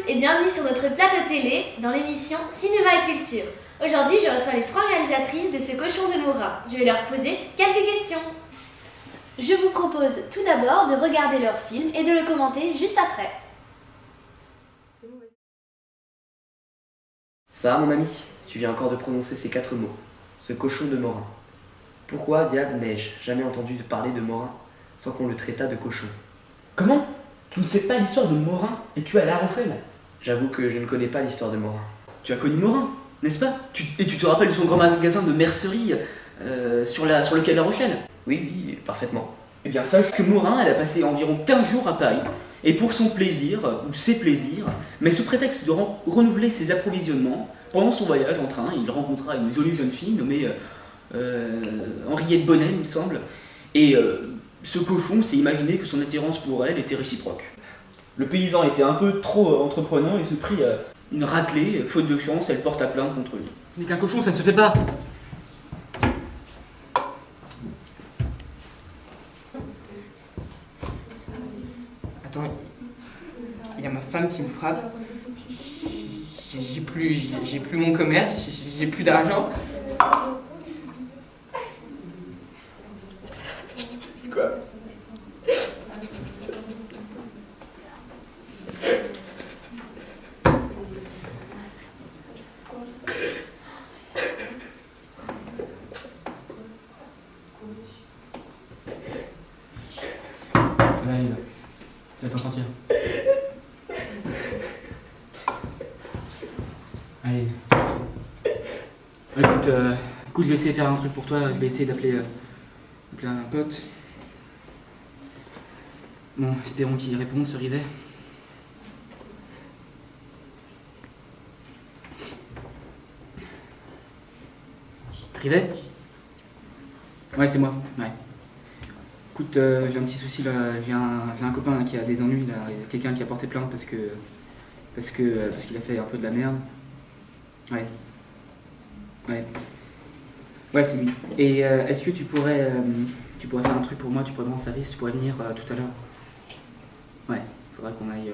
et bienvenue sur notre plateau télé dans l'émission Cinéma et Culture. Aujourd'hui, je reçois les 3 réalisatrices de Ce cochon de Morin. Je vais leur poser quelques questions. Je vous propose tout d'abord de regarder leur film et de le commenter juste après. Ça, mon ami, tu viens encore de prononcer ces 4 mots. Ce cochon de Morin. Pourquoi, diable, n'ai-je jamais entendu parler de Morin sans qu'on le traitât de cochon? Comment? Tu ne sais pas l'histoire de Morin et tu es à La Rochelle? J'avoue que je ne connais pas l'histoire de Morin. Tu as connu Morin, n'est-ce pas? Et tu te rappelles de son grand magasin de mercerie sur le quai de La Rochelle? Oui, parfaitement. Eh bien, sache que Morin, elle a passé environ 15 jours à Paris, et pour son plaisir, ou ses plaisirs, mais sous prétexte de renouveler ses approvisionnements, pendant son voyage en train, il rencontra une jolie jeune fille nommée Henriette Bonnet, il me semble, et ce cochon s'est imaginé que son attirance pour elle était réciproque. Le paysan était un peu trop entreprenant et se prit une raclée, faute de chance, elle porta plainte contre lui. Mais qu'un cochon, ça ne se fait pas. Attends, il y a ma femme qui me frappe. J'ai plus mon commerce, j'ai plus d'argent. Quoi? Ça va, Yves. Tu vas t'en sortir. Allez. Écoute, je vais essayer de faire un truc pour toi. Je vais essayer d'appeler un pote. Bon, espérons qu'il réponde, ce Rivet. Rivet? Ouais, c'est moi. Ouais. Écoute, j'ai un petit souci là. J'ai un copain là, qui a des ennuis là. Il y a quelqu'un qui a porté plainte parce qu'il a fait un peu de la merde. Ouais. Ouais, c'est lui. Et est-ce que tu pourrais faire un truc pour moi? Tu pourrais me rendre service? Tu pourrais venir tout à l'heure? Ouais, faudrait qu'on aille.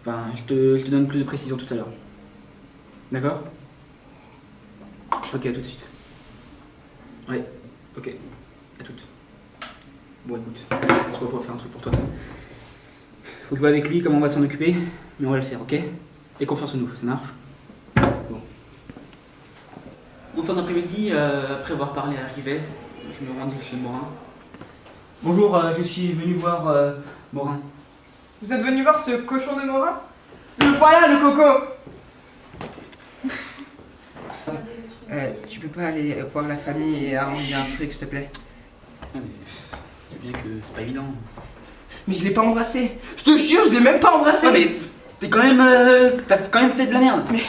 Enfin, je te donne plus de précision tout à l'heure. D'accord? Ok, à tout de suite. Ouais, ok. À toutes. Bon, écoute, on se voit pour faire un truc pour toi. Faut que je vois avec lui comment on va s'en occuper, mais on va le faire, ok? Et confiance en nous, ça marche? Bon. Au fin d'après-midi, après avoir parlé à Rivet, je me rendis chez Morin. Bonjour, je suis venu voir Morin. Vous êtes venu voir ce cochon de Morin? Le voilà, le coco! Tu peux pas aller voir la famille et arranger un truc, s'il te plaît? Ah, mais c'est bien que c'est pas évident. Mais je l'ai pas embrassé! Je te jure, je l'ai même pas embrassé! Ah, mais t'as quand même fait de la merde! Mais...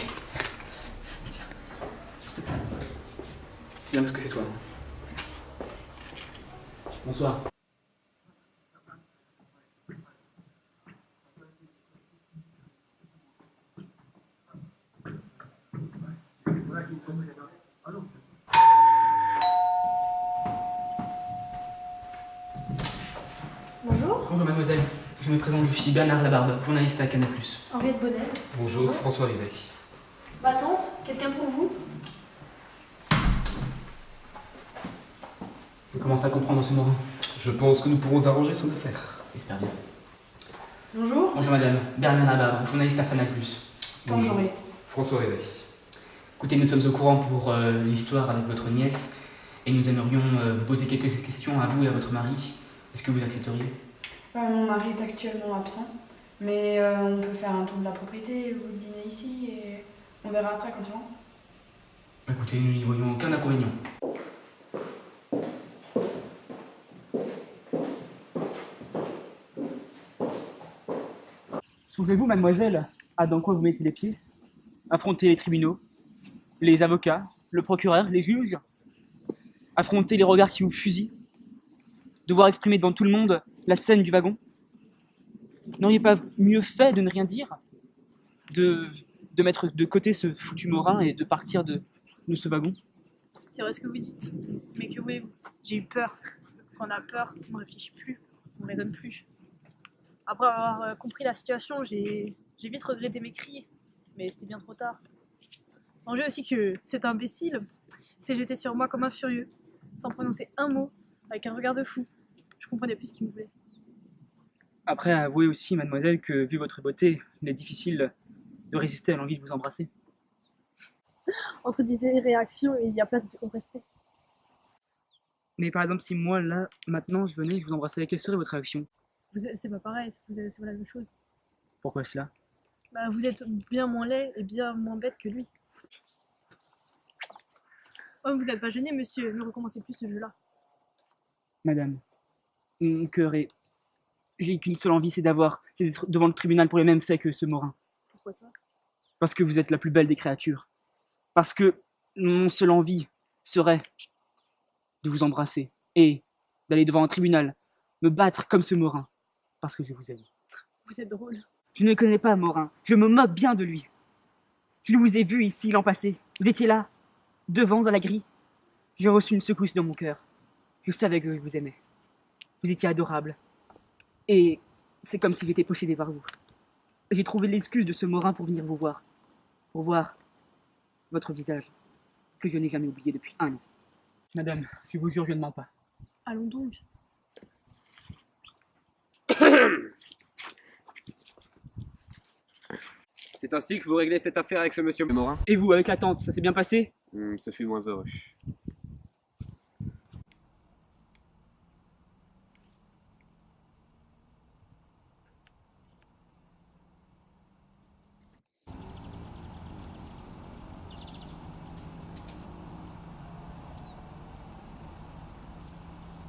Viens parce que c'est toi. Bonsoir. Bonjour, Bonjour mademoiselle, je me présente, je suis Bernard Labarbe, journaliste à Canal+. Henriette Bonnet. Bonjour, François Rivet. Ma tante, quelqu'un pour vous? Je commence à comprendre ce Morin. Je pense que nous pourrons arranger son affaire. J'espère bien. Bonjour, Bonjour madame, Bernard Labarbe, journaliste à Canal+. tante Henriette. François Rivet. Écoutez, nous sommes au courant pour l'histoire avec votre nièce et nous aimerions vous poser quelques questions à vous et à votre mari. Est-ce que vous accepteriez? Mon mari est actuellement absent, mais on peut faire un tour de la propriété, vous dînez ici et on verra après quand il rentre. Écoutez, nous n'y voyons aucun inconvénient. Souvenez-vous, mademoiselle, dans quoi vous mettez les pieds? Affronter les tribunaux, les avocats, le procureur, les juges, affronter les regards qui vous fusillent, devoir exprimer devant tout le monde la scène du wagon. N'auriez pas mieux fait de ne rien dire, de mettre de côté ce foutu Morin et de partir de ce wagon? C'est vrai ce que vous dites, mais que voulez-vous? J'ai eu peur. Quand on a peur, on ne réfléchit plus, on ne raisonne plus. Après avoir compris la situation, j'ai vite regretté mes cris, mais c'était bien trop tard. Songez aussi que cet imbécile s'est jeté sur moi comme un furieux, sans prononcer un mot, avec un regard de fou. Je comprenais plus ce qu'il me voulait. Après, avouez aussi, mademoiselle, que vu votre beauté, il est difficile de résister à l'envie de vous embrasser. Entre des réactions, il y a place au respect. Mais par exemple, si moi, là, maintenant, je venais et je vous embrassais, quelle serait votre réaction? C'est pas pareil, c'est pas la même chose. Pourquoi cela? Bah, vous êtes bien moins laid et bien moins bête que lui. Oh, vous n'êtes pas gêné, monsieur, ne recommencez plus ce jeu-là. Madame, mon cœur est... J'ai qu'une seule envie, c'est d'être devant le tribunal pour les mêmes faits que ce Morin. Pourquoi ça? Parce que vous êtes la plus belle des créatures. Parce que mon seule envie serait de vous embrasser et d'aller devant un tribunal, me battre comme ce Morin, parce que je vous aime. Vous êtes drôle. Je ne connais pas Morin, je me moque bien de lui. Je vous ai vu ici l'an passé, vous étiez là, devant à la grille. J'ai reçu une secousse dans mon cœur. Je savais que je vous aimais. Vous étiez adorable. Et c'est comme si j'étais possédé par vous. J'ai trouvé l'excuse de ce Morin pour venir vous voir. Pour voir votre visage, que je n'ai jamais oublié depuis 1 an. Madame, je vous jure, je ne mens pas. Allons donc. C'est ainsi que vous réglez cette affaire avec ce monsieur Morin? Et vous, avec la tante, ça s'est bien passé? Ce fut moins heureux.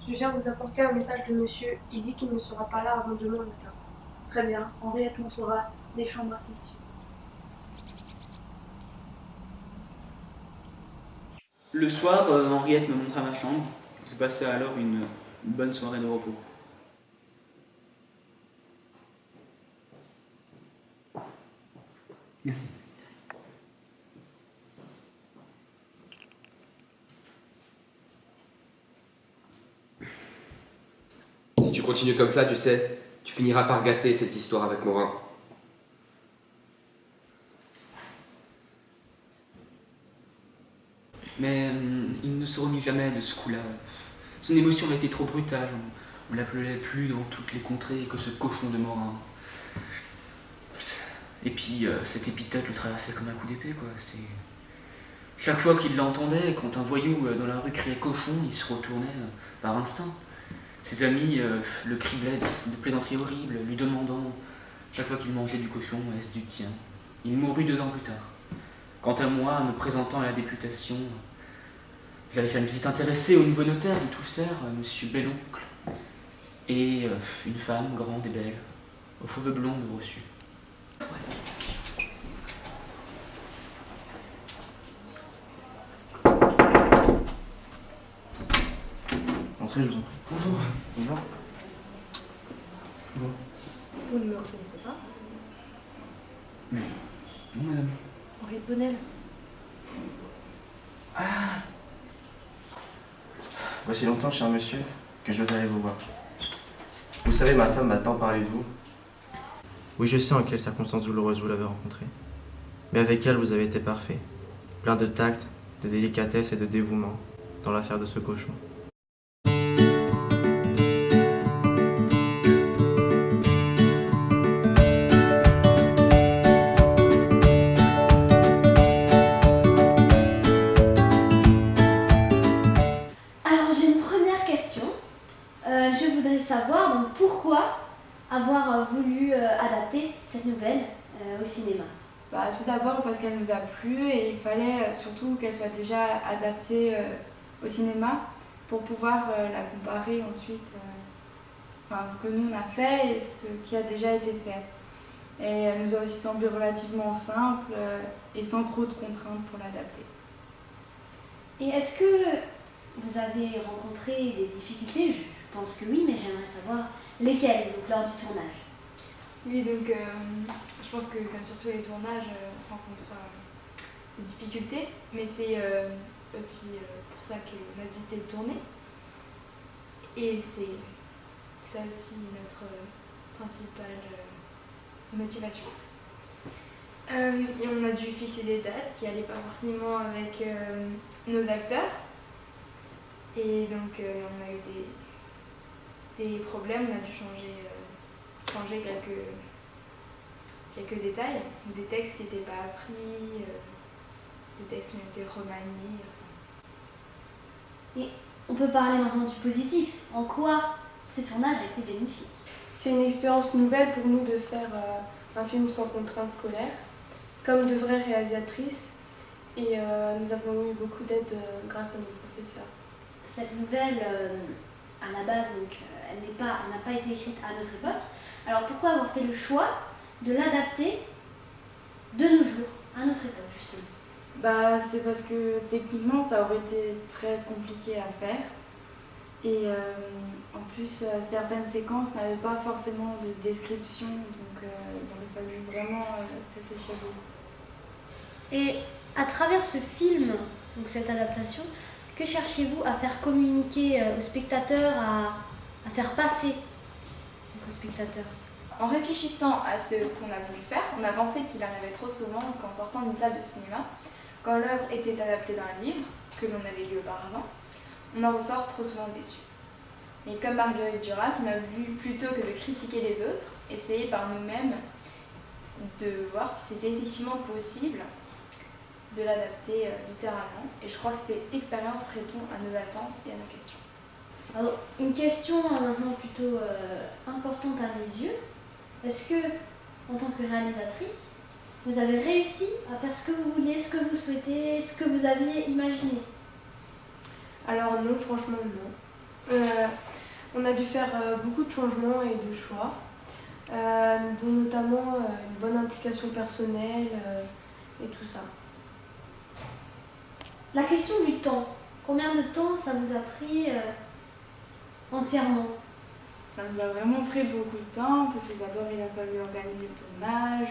Je viens vous apporter un message de monsieur. Il dit qu'il ne sera pas là avant demain matin. Très bien. Henriette montera des chambres à ce monsieur. Le soir, Henriette me montra ma chambre. Je passai alors une bonne soirée de repos. Merci. Si tu continues comme ça, tu sais, tu finiras par gâter cette histoire avec Morin. Mais il ne se remit jamais de ce coup-là. Son émotion a été trop brutale. On l'appelait plus dans toutes les contrées que ce cochon de Morin. Et puis cette épithète le traversait comme un coup d'épée, quoi. Chaque fois qu'il l'entendait, quand un voyou dans la rue criait cochon, il se retournait par instinct. Ses amis le criblaient de plaisanteries horribles, lui demandant chaque fois qu'il mangeait du cochon, est-ce du tien? Il mourut 2 ans plus tard. Quant à moi, me présentant à la députation, j'allais faire une visite intéressée au nouveau notaire de Toussaint, monsieur Belloncle, et une femme grande et belle, aux cheveux blonds me reçut. Entrez, je vous en prie. Bonjour. Bonjour. Bonjour. Vous ne me reconnaissez pas? Non, madame. Henriette Bonnel. Ah, Voici longtemps, cher monsieur, que je viens vous voir. Vous savez, ma femme m'a tant parlé de vous. Oui, je sais en quelles circonstances douloureuses vous l'avez rencontrée. Mais avec elle, vous avez été parfait. Plein de tact, de délicatesse et de dévouement dans l'affaire de ce cochon. Alors j'ai une première question. Je voudrais savoir donc, pourquoi avoir voulu adapter cette nouvelle au cinéma. Bah, tout d'abord parce qu'elle nous a plu et il fallait surtout qu'elle soit déjà adaptée au cinéma pour pouvoir la comparer ensuite, enfin, ce que nous on a fait et ce qui a déjà été fait. Et elle nous a aussi semblé relativement simple et sans trop de contraintes pour l'adapter. Et est-ce que vous avez rencontré des difficultés? Je pense que oui, mais j'aimerais savoir lesquelles donc, lors du tournage. Oui, donc je pense que comme sur tous les tournages, on rencontre des difficultés, mais c'est aussi pour ça qu'on a décidé de tourner. Et c'est ça aussi notre principale motivation. Et on a dû fixer des dates qui n'allaient pas forcément avec nos acteurs. Et donc on a eu des problèmes, on a dû changer quelques détails, des textes qui n'étaient pas appris, des textes qui ont été remaniés. Et on peut parler maintenant du positif. En quoi ce tournage a été bénéfique? C'est une expérience nouvelle pour nous de faire un film sans contrainte scolaire, comme de vraies réalisatrices, et nous avons eu beaucoup d'aide grâce à nos professeurs. Cette nouvelle, à la base, donc, elle n'a pas été écrite à notre époque. Alors pourquoi avoir fait le choix de l'adapter de nos jours, à notre époque justement? C'est parce que techniquement ça aurait été très compliqué à faire. Et en plus, certaines séquences n'avaient pas forcément de description, donc il aurait fallu vraiment réfléchir beaucoup. Et à travers ce film, donc cette adaptation, que cherchez-vous à faire communiquer aux spectateurs, à faire passer aux spectateurs? En réfléchissant à ce qu'on a voulu faire, on a pensé qu'il arrivait trop souvent qu'en sortant d'une salle de cinéma, quand l'œuvre était adaptée dans un livre, que l'on avait lu auparavant, on en ressort trop souvent déçu. Mais comme Marguerite Duras, on a voulu, plutôt que de critiquer les autres, essayer par nous-mêmes de voir si c'était effectivement possible de l'adapter littéralement. Et je crois que cette expérience répond à nos attentes et à nos questions. Alors, une question maintenant plutôt importante à mes yeux. Est-ce que, en tant que réalisatrice, vous avez réussi à faire ce que vous vouliez, ce que vous souhaitez, ce que vous aviez imaginé? Alors non, franchement non. On a dû faire beaucoup de changements et de choix, dont notamment une bonne implication personnelle et tout ça. La question du temps. Combien de temps ça vous a pris entièrement? Ça nous a vraiment pris beaucoup de temps, parce que d'abord il a fallu organiser le tournage,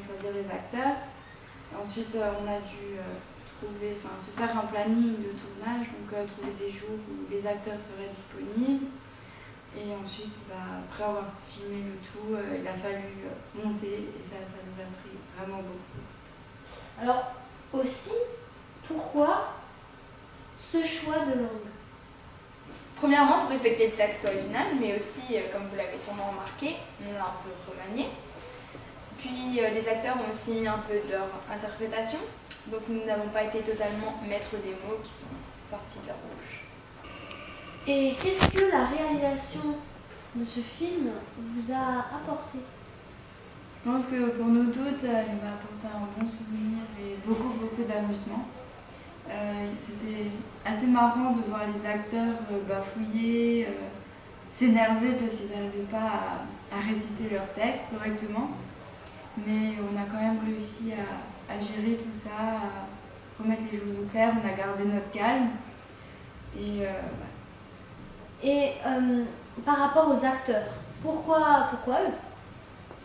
choisir les acteurs. Et ensuite on a dû se faire un planning de tournage, donc trouver des jours où les acteurs seraient disponibles. Et ensuite, après avoir filmé le tout, il a fallu monter, et ça nous a pris vraiment beaucoup. Alors aussi, pourquoi ce choix de langue? Premièrement, pour respecter le texte original, mais aussi, comme vous l'avez sûrement remarqué, on l'a un peu remanié. Puis les acteurs ont aussi mis un peu de leur interprétation, donc nous n'avons pas été totalement maîtres des mots qui sont sortis de leur bouche. Et qu'est-ce que la réalisation de ce film vous a apporté? Je pense que pour nous toutes, elle nous a apporté un bon souvenir et beaucoup d'amusement. C'était assez marrant de voir les acteurs bafouiller, s'énerver parce qu'ils n'arrivaient pas à réciter leur texte correctement. Mais on a quand même réussi à gérer tout ça, à remettre les choses au clair, on a gardé notre calme. Et par rapport aux acteurs, pourquoi eux?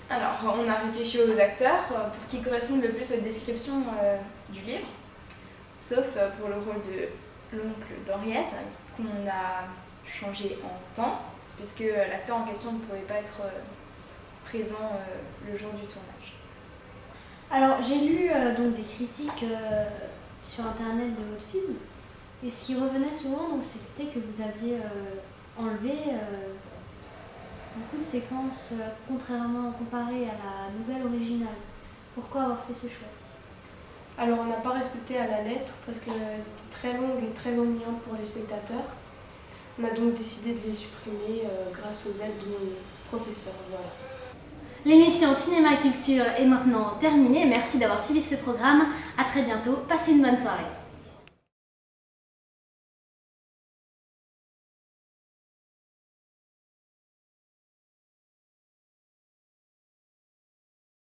Alors, on a réfléchi aux acteurs pour qu'ils correspondent le plus aux descriptions du livre, sauf pour le rôle de l'oncle d'Henriette, qu'on a changé en tante, puisque l'acteur en question ne pouvait pas être présent le jour du tournage. Alors, j'ai lu donc des critiques sur internet de votre film, et ce qui revenait souvent, donc, c'était que vous aviez enlevé beaucoup de séquences, contrairement comparé à la nouvelle originale. Pourquoi avoir fait ce choix? Alors on n'a pas respecté à la lettre parce qu'elles étaient très longues et très ennuyantes pour les spectateurs. On a donc décidé de les supprimer grâce aux aides de nos professeurs. Voilà. L'émission Cinéma Culture est maintenant terminée. Merci d'avoir suivi ce programme. À très bientôt. Passez une bonne soirée.